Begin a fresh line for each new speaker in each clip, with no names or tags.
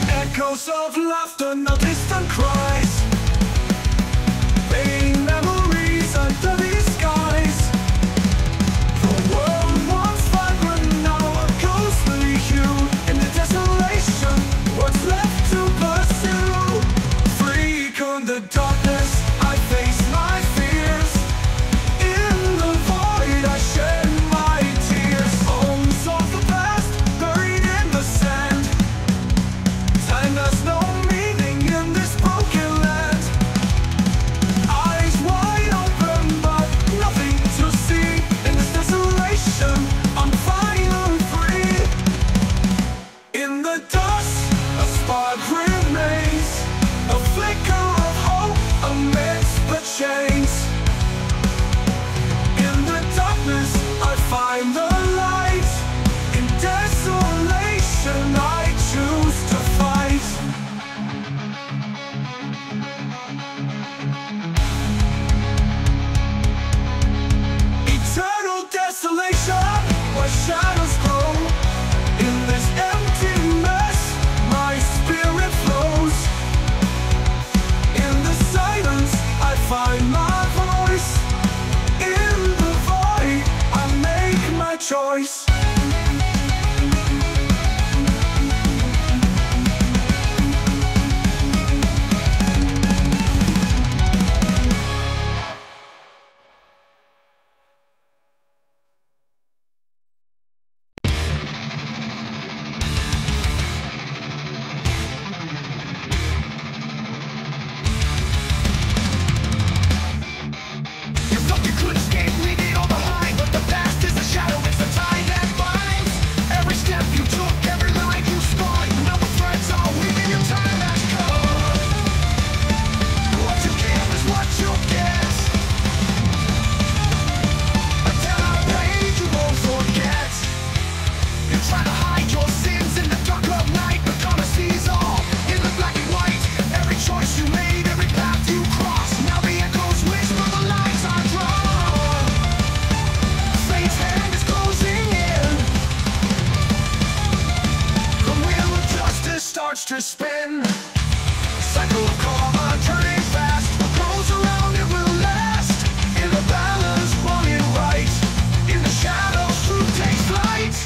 Echoes of laughter, no distant cries, fading memories under the skies. The world once vibrant, now a ghostly hue. In the desolation, what's left to pursue? Freak on the darkness, I face my fears. In the void, I shed my tears. Homes of the past, buried in the sand. Time has no meaning in this broken land. Eyes wide open, but nothing to see. In this desolation, I'm finally free. In the dust, a spark remains, a flicker of hope amidst the chains. In the darkness, I find the light. In desolation, I choose to fight. Eternal desolation, where shadows grow. In this empty mess, my spirit flows. In the silence, I find my voice. In the void, I make my choice.
You thought you could escape, leave it all behind, but the past is a shadow, it's the time that binds. Every step you took, every line you scarred, now the threads are weaving, your time has come. What you give is what you'll get. A down page you won't forget. You try to hide your sins in the dark of night, but karma sees all in the black and white. Every choice you made, every path you crossed, now the echoes whisper, the lines are drawn. Fate's hand is closing in. The wheel of justice starts to spin. Cycle of karma turning fast. What goes around it will last. In the balance, wrong and right. In the shadows, truth takes flight.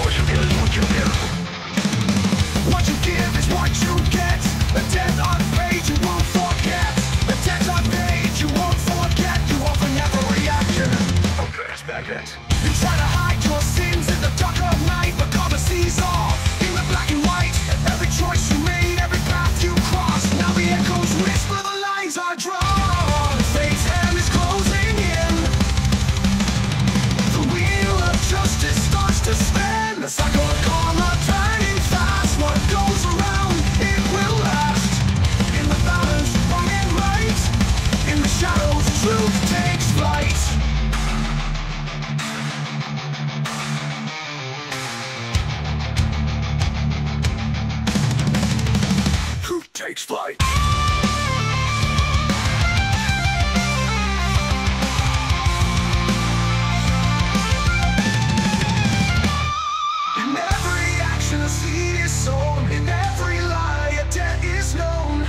What you give is what you give. What you give is what you get. The debt unpaid you won't forget. The debt unpaid you won't forget. You often have a reaction. Okay, it's back then. You try to hide your sins in the dark of night, but karma sees all in the black and white. Every choice you made, every path you crossed, now the echoes whisper, the lines are drawn. Fate's hand is closing in. The wheel of justice starts to spin. The cycle of karma turning fast. What goes around, it will last. In the balance, wrong and right. In the shadows, truth takes flight. Truth takes flight. In every action a seed is sown. In every lie a debt is known.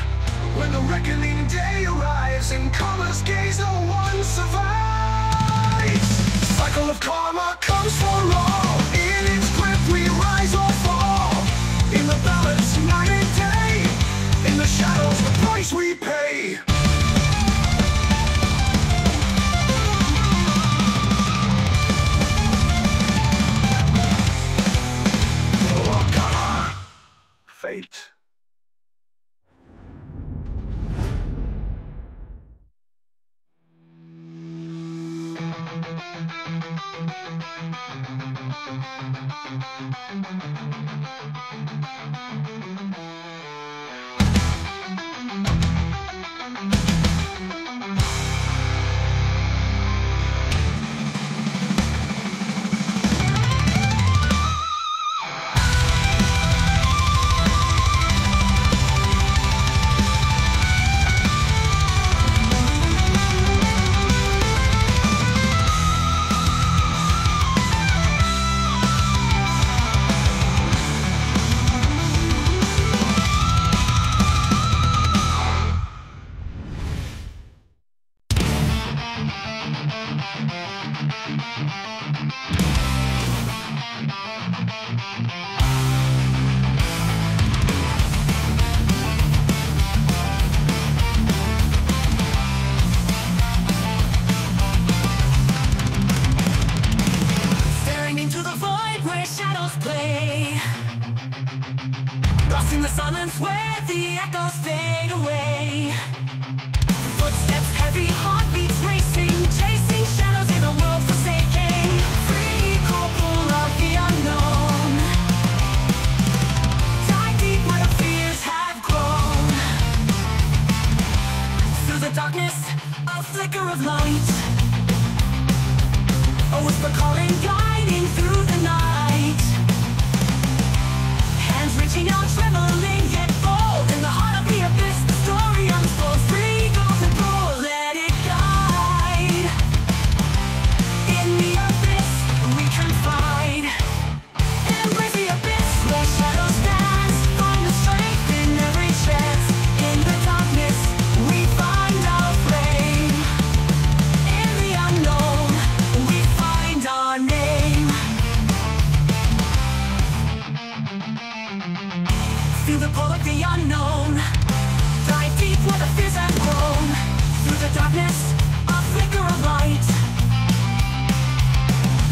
When the reckoning day arrives, in karma's gaze no one survives. Cycle of karma comes for all. In its grip we rise or fall. In the balance, night and day. In the shadows, the price we pay. Oh, karma. Fate.
the darkness, a flicker of light, a whisper calling, guiding through the night. Hands reaching out, trembling yet bold. In the heart of the abyss, the story unfolds. Free goes and bold, let it guide. In the abyss, we confide. Embrace the abyss, where shadows dance. Find the strength in every chance. In the darkness, we find our flame. In the unknown, we find our name. Feel the pull of the unknown. Dive deep where the fears have grown. Through the darkness, a flicker of light,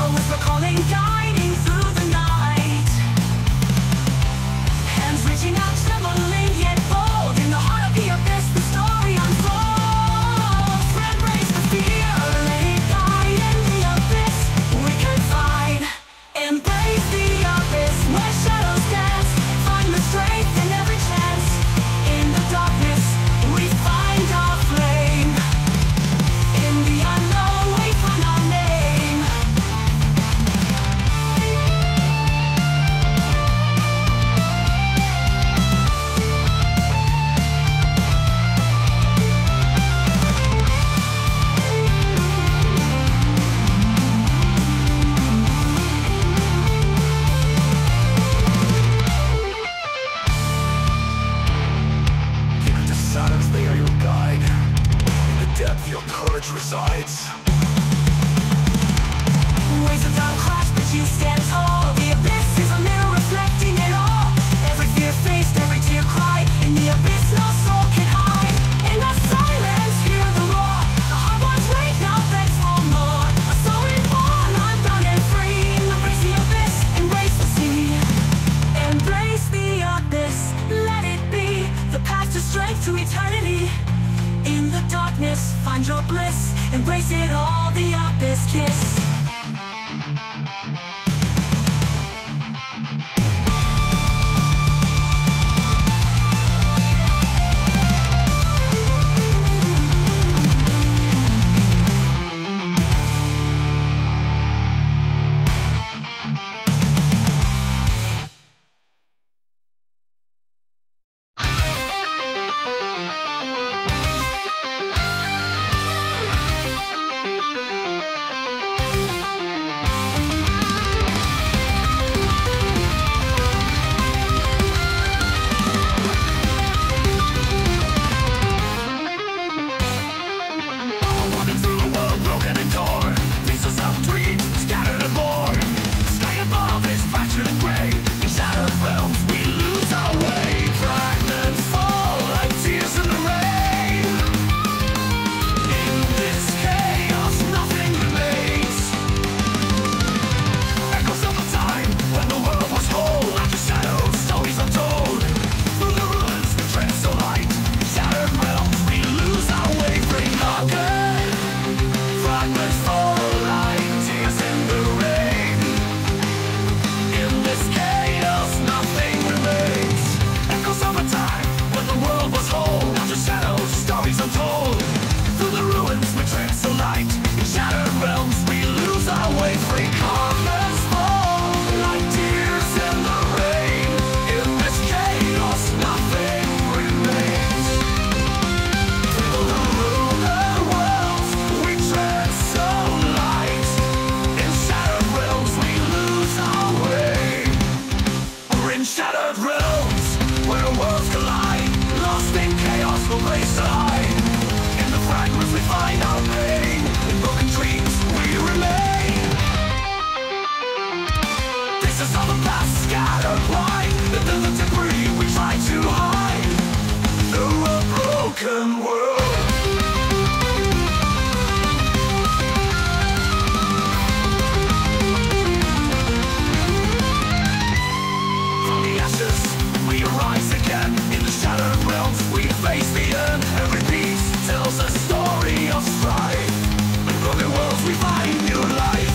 a whisper calling, guiding through the night. Hands reaching out, trembling yet bold. In the heart of the abyss, the story unfolds. Embrace the fear, let it guide. In the abyss, we confide. Embrace the abyss, where shadows dance. Find the strength in every chance. In the darkness, we find our flame. In the unknown, we find our name.
In the silence, they are your guide. In the depth, your courage resides.
Waves of doubt crash, but you stand tall. The abyss is a mirror reflecting it all. Every fear faced, every tear cried. In the abyss, no soul can hide. In the silence, hear the roar. The heart wants wake, now begs for more. A soul reborn, unbound and free. Embrace the abyss, embrace the sea. Embrace the abyss, let it be. The path to strength, to eternity. In the darkness, find your bliss. Embrace it all, the abyss kiss.
Walking through a world broken and torn. Pieces of dreams scattered and born. The sky above is fractured and gray. In shattered realms we lose our way. Fragments fall like tears in the rain. In this chaos nothing remains. Echoes of the time when the world was whole. After shadows, stories untold. Through the ruins we tread so light. In shattered realms we lose our way. Bring our good. Fragments fall like tears in the rain. In this chaos, nothing remains. Echoes of a time when the world was whole. After shadows, stories untold. Through the ruins, we tread so light. In shattered realms, we lose our way. Free fragments fall like tears in the rain. In this chaos, nothing remains. Through the ruined worlds, we tread so light. In shattered realms, we lose our way. We're in shattered realms, where worlds collide. Lost in chaos, no place to hide. In the fragments, we find our pain. In broken dreams, we remain. Pieces of the past scattered wide. Within the debris, we try to hide. Through a broken world. From the ashes, we arise again. In the shattered realms, we face the end. Every piece tells a story of strife. In broken worlds, we find new life.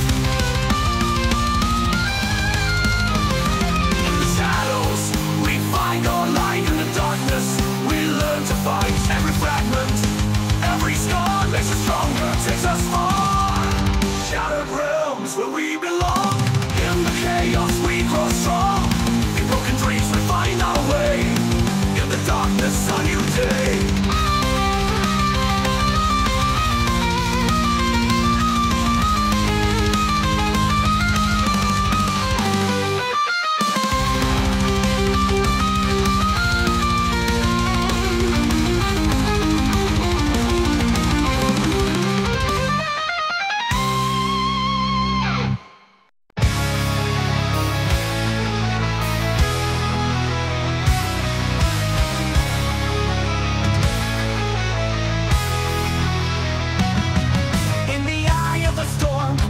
In the shadows, we find our light. In the darkness, we learn to fight. Every fragment
is where we belong. In the chaos we grow strong. In broken dreams we find our way. In the darkness a new day.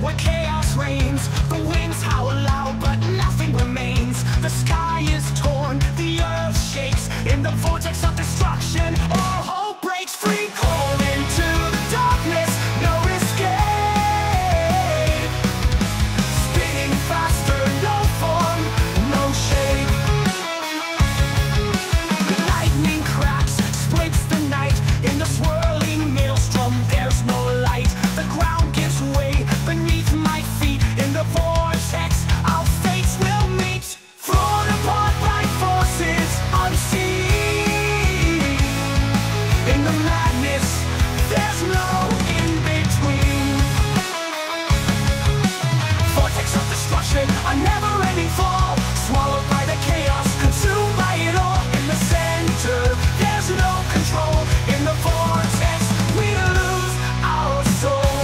Where chaos reigns, the winds howl loud, but nothing remains. The sky is torn, the earth shakes. In the vortex of destruction, all hope breaks free. Call into the darkness, no escape. Spinning faster, no form, no shape. Lightning cracks, splits the night. In the swirling maelstrom, there's no light. The ground gives way beneath my feet. In the vortex, our fates will meet. Thrown apart by forces unseen. In the madness, there's no in-between. Vortex of destruction, a never-ending fall. Swallowed by the chaos, consumed by it all. In the center, there's no control. In the vortex, we lose our soul.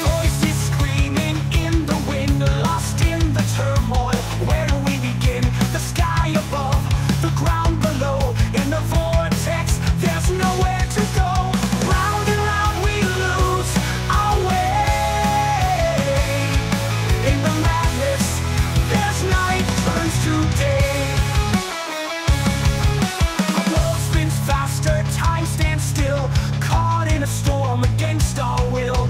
Voices screaming in the wind, lost in the turmoil. Where do we begin? The sky above, the ground below. In the vortex, there's nowhere to go. Round and round we lose our way. In the madness, there's night turns to day. The world spins faster, time stands still. Caught in a storm against our will.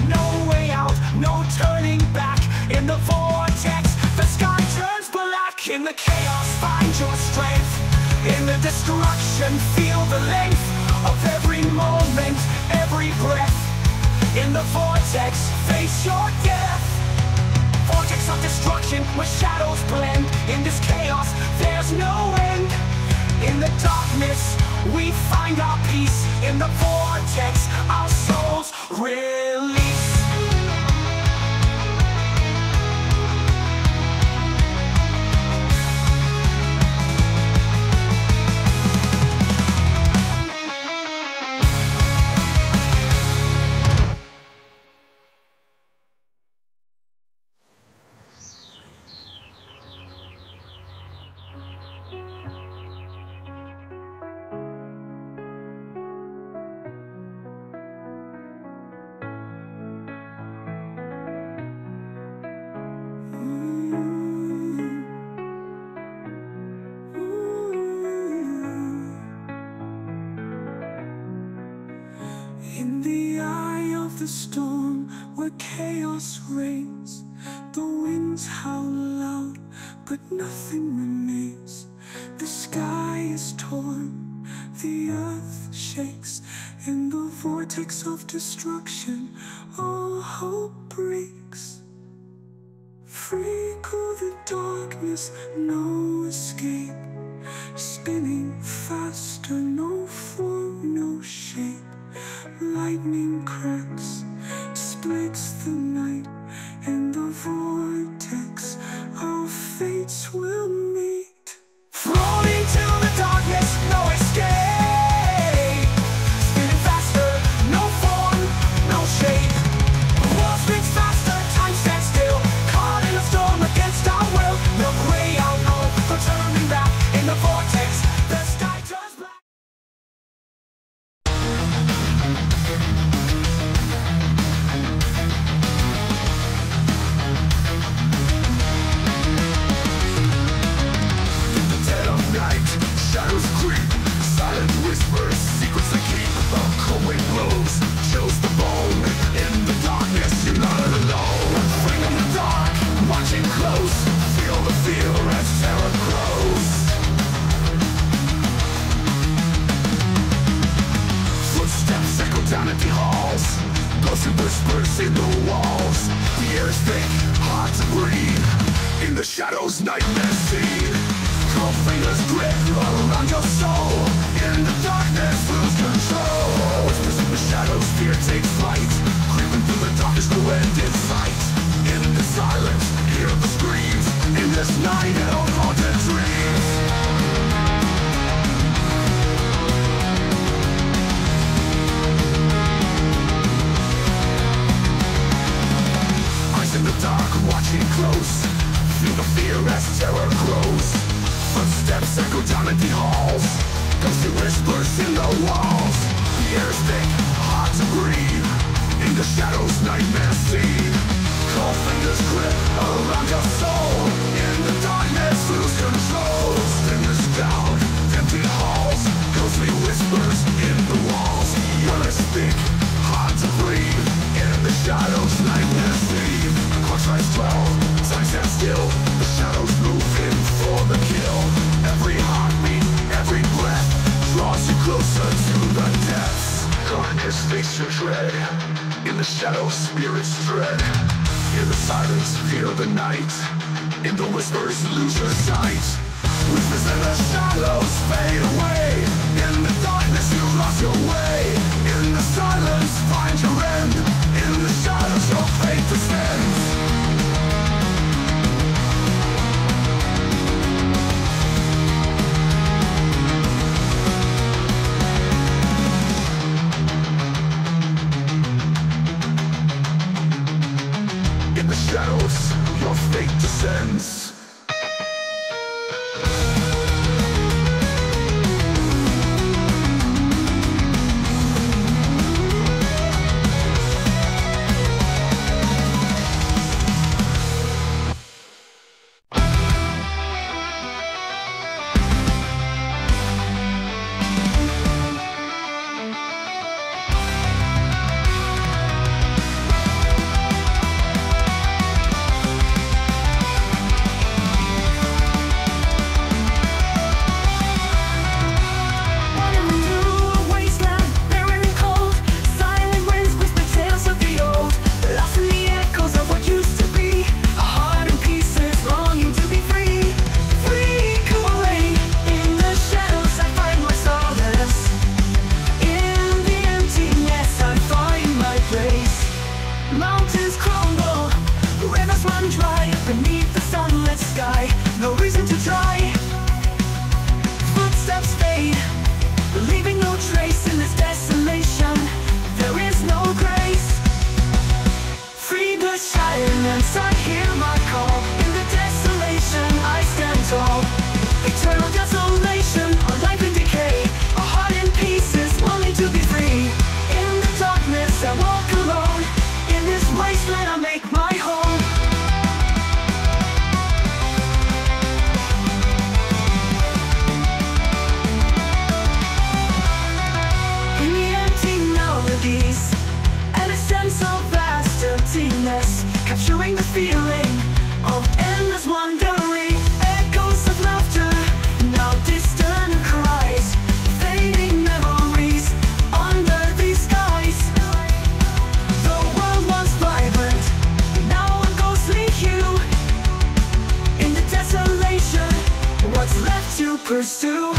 No way out, no turning back. In the vortex, the sky turns black. In the chaos, find your strength. In the destruction, feel the length of every moment, every breath. In the vortex, face your death. Vortex of destruction, where shadows blend. In this chaos, there's no end. In the darkness, we find our peace. In the vortex, our souls release. In the eye of the storm, where chaos reigns, the winds howl loud, but nothing remains. The sky is torn, the earth shakes. In the vortex of destruction, all hope breaks. Free go the darkness, no escape. Spinning faster, no form, no shape. Lightning cracks, splits the night. In the vortex, our fates will meet. Thrown into the darkness, no escape. Spinning faster, no form, no shape. The world spins faster, time stands still. Caught in a storm against our will. No way out, no turning back. In the vortex, the sky turns black.
voice and whispers in the walls. The air is thick, hard to breathe. In the shadows, nightmares see. Cold fingers grip around your soul. In the darkness, lose control. Whispers in the shadows, fear takes flight. Creeping through the darkness, no end in sight. In the silence, hear the screams. In this night of haunted dreams. Eyes in the dark, watching close. Feel the fear as terror grows. Footsteps echo down empty halls. Ghostly whispers in the walls. The air is thick, hard to breathe. In the shadows, nightmares see. Cold fingers grip around your soul. In the darkness, lose control. Stillness down, empty halls. Ghostly whispers in the walls. The air is thick, hard to breathe. In the shadows, nightmares see. Clock strikes 12, time stands still. The shadows move in for the kill. Every heartbeat, every breath draws you closer to the depths. Darkness face your dread. In the shadows, spirits dread. In the silence, fear the night. In the whispers, lose your sight. Whispers in the shadows fade away. In the darkness, you lost your way. In the silence, find your end. In the shadows, your fate descends. In the shadows, your fate descends. Mountains crumble, rivers run dry. Beneath the sunlit sky, no reason to try. Footsteps fade, leaving no trace. In this desolation, there is no grace. Free the silence, I hear my call. In the desolation, I stand tall. Eternal desolation, a life in decay. A heart in pieces, wanting to be free. In the darkness, I walk alone. In this wasteland, I make my home. In the empty melodies, and a sense of vast emptiness, capturing the feeling of endless wandering. Echoes of laughter, now distant cries, fading memories under these skies. The world was vibrant, now a ghostly hue. In the desolation, what's left to pursue?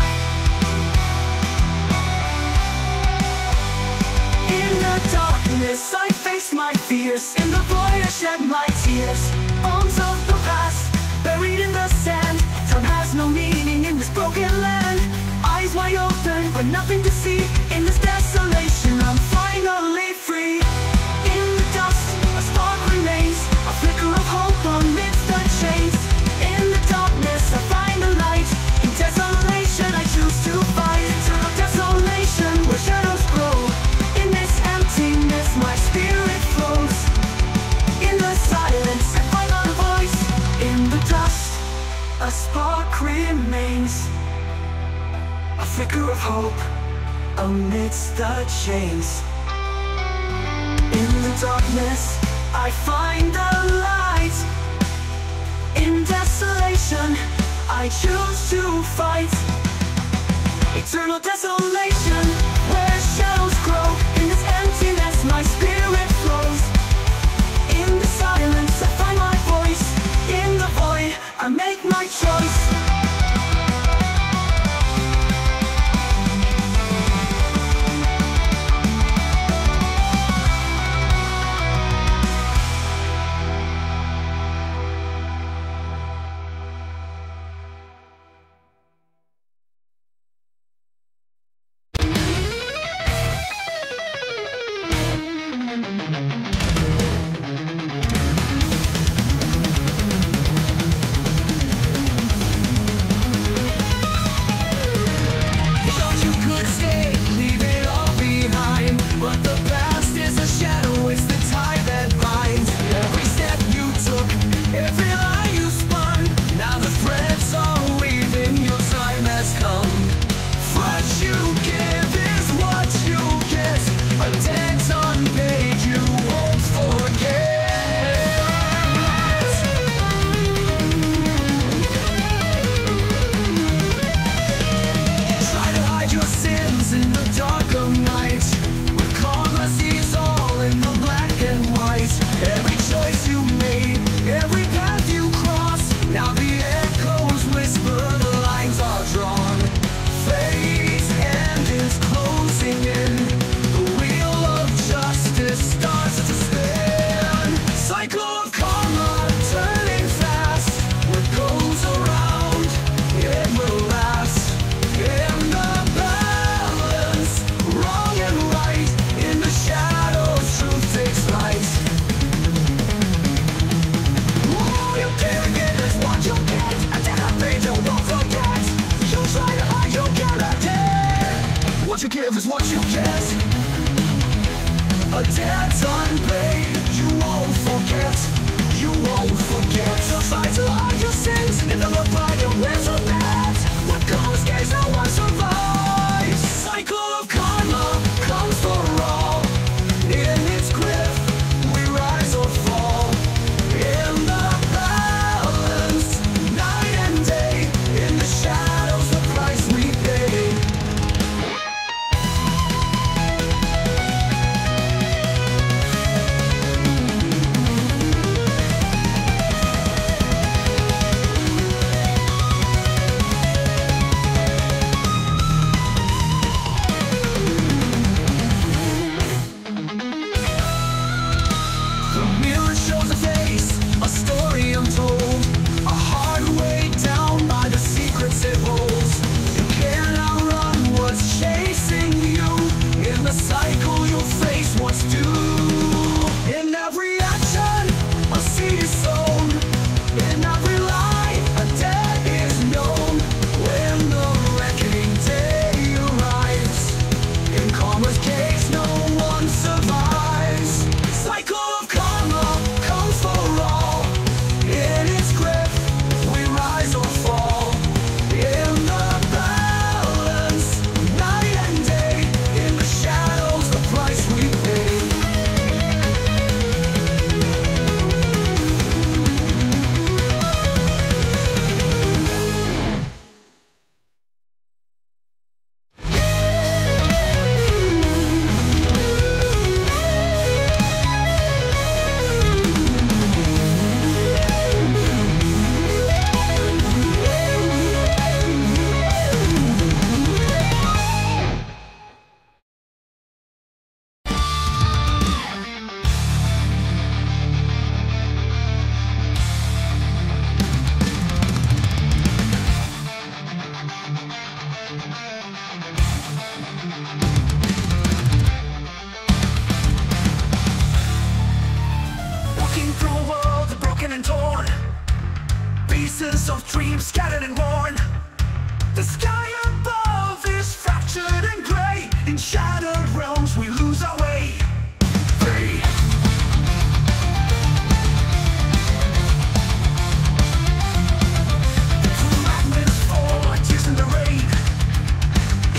In the darkness, I face my fears. In the void, I shed my tears. Bones of the past, buried in the sand. Time has no meaning in this broken land. Eyes wide open, but nothing to see. In this desolation, I'm finally free. In the dust, a spark remains, a flicker of hope amidst the chains. In the darkness, I find the light. In desolation, I choose to fight. Eternal desolation, where shadows grow. In this emptiness, my spirit flows. In the silence, I find my voice. In the dust, a spark remains, a flicker of hope amidst the chains. In the darkness, I find the light. In desolation, I choose to fight. Eternal desolation, where shadows grow. In this emptiness, my spirit flows. is what you get. A debt unpaid, you won't forget. You won't forget. So fight to hide your sins and never find your ways of that. What comes gaze, no one survives. Cycle of karma comes for all. In its grip, we rise or fall. In the balance, night and day. In the shadows, the price we pay. The mirror shows a face, a story untold, a heart weighed down by the secrets it holds. You can't outrun what's chasing you. In the cycle you'll face what's due. In every action, a seed is sown. In every lie, a debt is known. When the reckoning day arrives, in karma's case no one survives. Cycle of karma comes for all. In its grip, we rise or fall. In the balance, night and day. In the shadows, the price we pay. Walking through a world broken and torn, pieces of dreams scattered and worn. The sky above is fractured and gray. In shattered realms we lose our way. Free. Fragments fall like tears in the rain.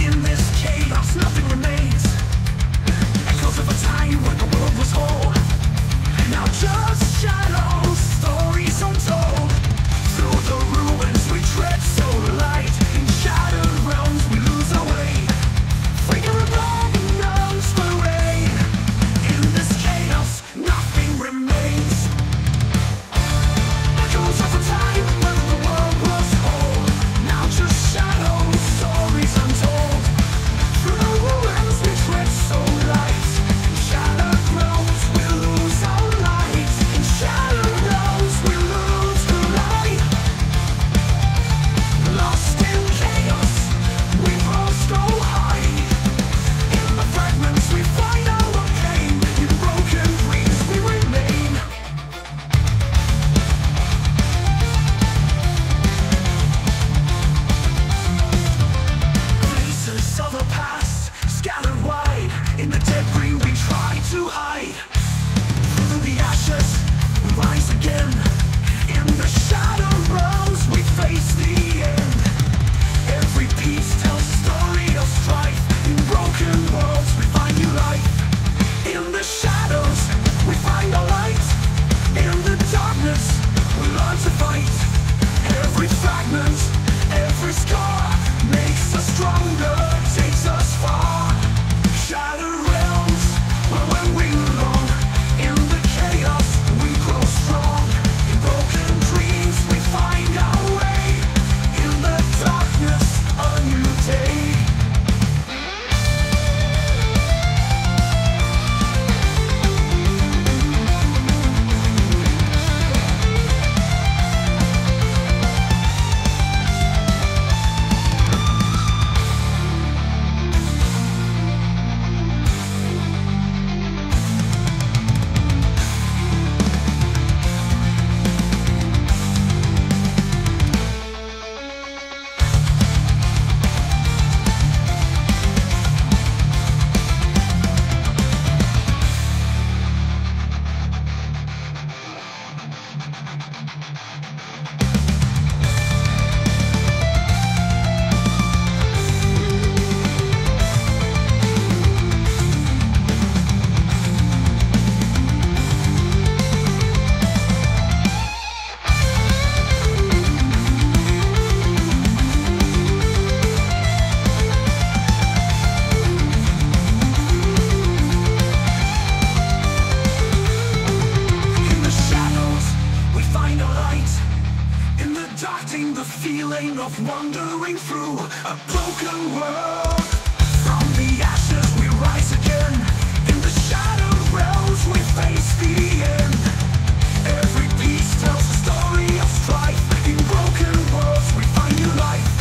In this chaos nothing remains. Echoes of a time when the world was whole. Now just shadows, stories untold. Through the ruins we tread so light. In shadows
of wandering through a broken world. From the ashes we rise again. In the shadowed realms we face the end. Every piece tells a story of strife. In broken worlds we find new life.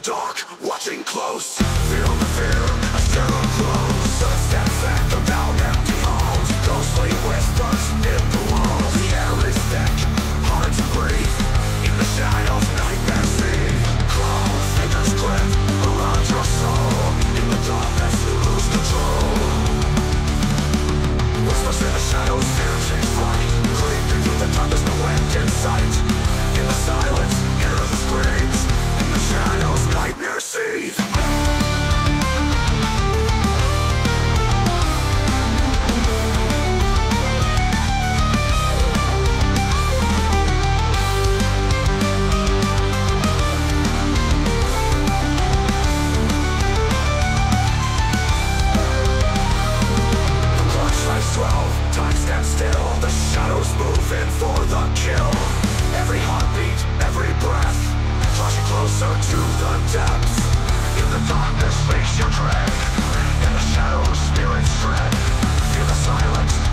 dark, watching close. Feel the fear, a shadow close. The steps at the down empty halls. Ghostly whispers in the walls. The air is thick, hard to breathe. In the shadows, nightmares see. Claws, fingers grip around your soul. In the darkness, you lose control. Whispers in the shadows, fear takes flight. Creeping through the dark, there's no end in sight. In the silence, hear the screams. In the shadows, nightmares seethe. Time stands still, the shadows moving for the kill. Every heartbeat, every breath, draws you closer to the depths. In the darkness, face your dread. In the shadows, spirits dread. Feel the silence.